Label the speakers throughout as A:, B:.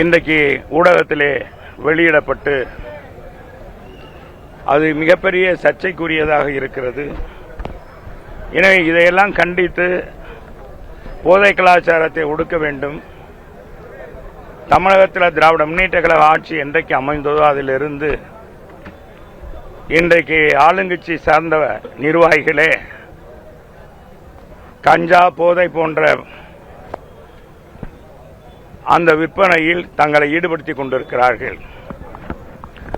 A: இன்றைக்கு ஊடகத்திலே வெளியிடப்பட்டு அது மிகப்பெரிய சர்ச்சைக்குரியதாக இருக்கிறது. எனவே இதையெல்லாம் கண்டித்து போதை கலாச்சாரத்தை ஒடுக்க வேண்டும். தமிழகத்தில் திராவிட முன்னேற்ற கழக ஆட்சி என்றைக்கு அமைந்ததோ அதிலிருந்து இன்றைக்கு ஆளுங்கட்சி சார்ந்த நிர்வாகிகளே கஞ்சா போதை போன்ற அந்த விற்பனையில் தங்களை ஈடுபடுத்திக் கொண்டிருக்கிறார்கள்.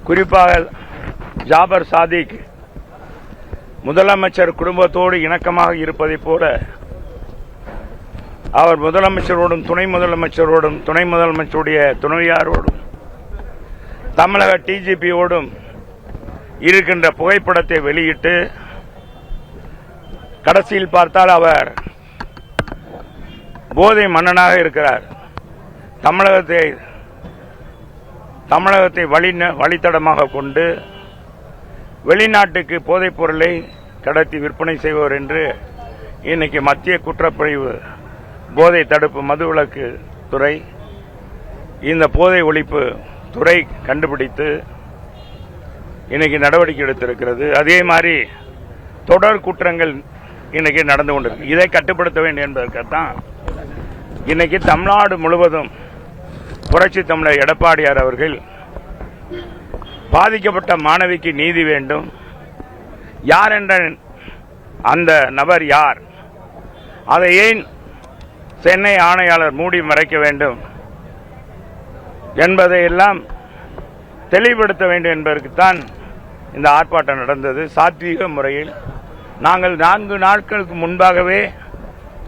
A: குறிப்பாக ஜாபர் சாதிக் முதலமைச்சர் குடும்பத்தோடு இணக்கமாக இருப்பதைப் போல அவர் முதலமைச்சரோடும் துணை முதலமைச்சரோடும் துணை முதலமைச்சருடைய துணைவியாரோடும் தமிழக டிஜிபியோடும் இருக்கின்ற புகைப்படத்தை வெளியிட்டு கடைசியில் பார்த்தால் அவர் போதை மன்னனாக இருக்கிறார். தமிழகத்தை வழித்தடமாக கொண்டு வெளிநாட்டுக்கு போதைப் பொருளை கடத்தி விற்பனை செய்வோர் என்று இன்னைக்கு மத்திய குற்றப்பிரிவு போதை தடுப்பு மதுவிலக்கு துறை இந்த போதை ஒழிப்பு துறை கண்டுபிடித்து இன்னைக்கு நடவடிக்கை எடுத்திருக்கிறது. அதே மாதிரி தொடர் குற்றங்கள் இன்னைக்கு நடந்து கொண்டிருக்கு. இதை கட்டுப்படுத்த வேண்டும் என்பதற்காகத்தான் இன்னைக்கு தமிழ்நாடு முழுவதும் புரட்சி தமிழர் எடப்பாடியார் அவர்கள் பாதிக்கப்பட்ட மாணவிக்கு நீதி வேண்டும், யார் என்ற அந்த நபர் யார், அதை ஏன் சென்னை ஆணையாளர் மூடி மறைக்க வேண்டும் என்பதையெல்லாம் தெளிவுபடுத்த வேண்டும் என்பதற்குத்தான் இந்த ஆர்ப்பாட்டம் நடந்தது. சாத்வீக முறையில் நாங்கள் 4 நாட்களுக்கு முன்பாகவே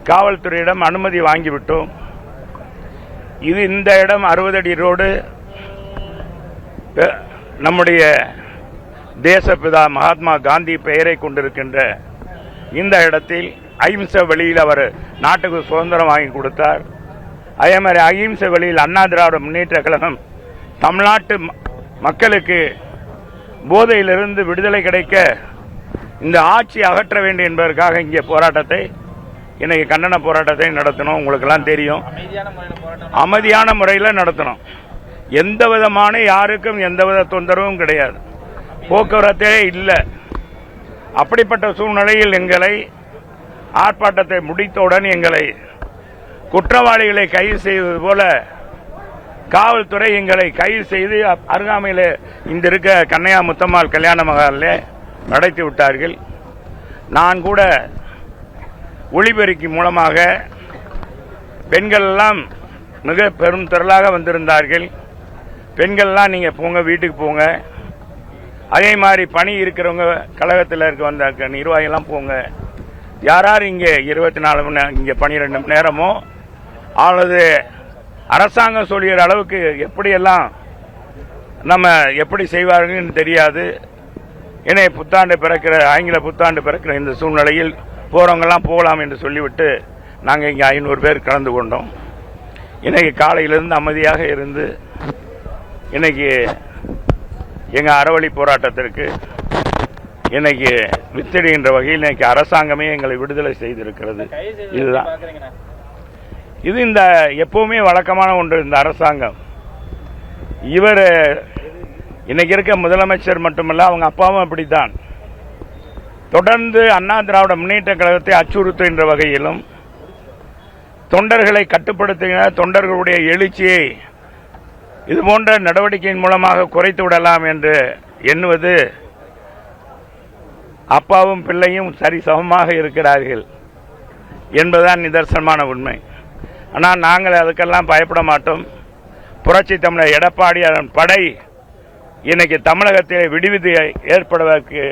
A: காவல்துறையிடம் அனுமதி வாங்கிவிட்டோம். இது இந்த இடம் 60 அடி ரோடு, நம்முடைய தேசப்பிதா மகாத்மா காந்தி பெயரை கொண்டிருக்கின்ற இந்த இடத்தில் அகிம்சை வழியில் அவர் நாட்டுக்கு சுதந்திரம் வாங்கி கொடுத்தார். அதே மாதிரி அகிம்சை வழியில் அண்ணா திராவிட முன்னேற்ற கழகம் தமிழ்நாட்டு மக்களுக்கு போதையிலிருந்து விடுதலை கிடைக்க இந்த ஆட்சி அகற்ற வேண்டும் என்பதற்காக இங்கே போராட்டத்தை இன்னைக்கு கண்டன போராட்டத்தை நடத்தணும். உங்களுக்கெல்லாம் தெரியும், அமைதியான முறையில் நடத்தணும். எந்த விதமான யாருக்கும் எந்தவித தொந்தரவும் கிடையாது, போக்குவரத்தே இல்லை. அப்படிப்பட்ட சூழ்நிலையில் எங்களை ஆர்ப்பாட்டத்தை முடித்தவுடன் எங்களை குற்றவாளிகளை கைது செய்வது போல காவல்துறை எங்களை கைது செய்து அருகாமையில் இந்த இருக்க கண்ணையா முத்தம்மாள் கல்யாண மகாலில் நடத்தி விட்டார்கள். நான் கூட ஒளிபெருக்கி மூலமாக பெண்கள் எல்லாம் மிக பெரும் திரளாக வந்திருந்தார்கள். பெண்கள்லாம் நீங்கள் போங்க, வீட்டுக்கு போங்க. அதே மாதிரி பணி இருக்கிறவங்க கழகத்தில் இருக்க வந்த நிர்வாகிகள்லாம் போங்க. யார் இங்கே 24 மணி நேரம் இங்கே 12 மணி நேரமோ அல்லது அரசாங்கம் சொல்கிற அளவுக்கு எப்படியெல்லாம் நம்ம எப்படி செய்வார்கள்னு தெரியாது. ஏன்னா புத்தாண்டு பிறக்கிற ஆங்கில புத்தாண்டு பிறக்கிற இந்த சூழ்நிலையில் போகிறவங்கெல்லாம் போகலாம் என்று சொல்லிவிட்டு நாங்கள் இங்கே 500 பேர் கலந்து கொண்டோம். இன்னைக்கு காலையிலிருந்து அமைதியாக இருந்து இன்னைக்கு எங்கள் அறவழி போராட்டத்திற்கு இன்னைக்கு வித்திடுகின்ற வகையில் இன்னைக்கு அரசாங்கமே எங்களை விடுதலை செய்திருக்கிறது. இதுதான் இது இந்த எப்பவுமே வழக்கமான ஒன்று. இந்த அரசாங்கம் இவர் இன்னைக்கு இருக்க முதலமைச்சர் மட்டுமல்ல, அவங்க அப்பாவும் அப்படித்தான் தொடர்ந்து அண்ணா திராவிட முன்னேற்ற கழகத்தை அச்சுறுத்துகின்ற வகையிலும் தொண்டர்களை கட்டுப்படுத்துகிற தொண்டர்களுடைய எழுச்சியை இதுபோன்ற நடவடிக்கையின் மூலமாக குறைத்து விடலாம் என்று எண்ணுவது, அப்பாவும் பிள்ளையும் சரி சமமாக இருக்கிறார்கள் என்பதுதான் நிதர்சனமான உண்மை. ஆனால் நாங்கள் அதுக்கெல்லாம் பயப்பட மாட்டோம். புரட்சி தமிழர் எடப்பாடியார் படை இன்னைக்கு தமிழகத்தில் விடுவித்து ஏற்படுவதற்கு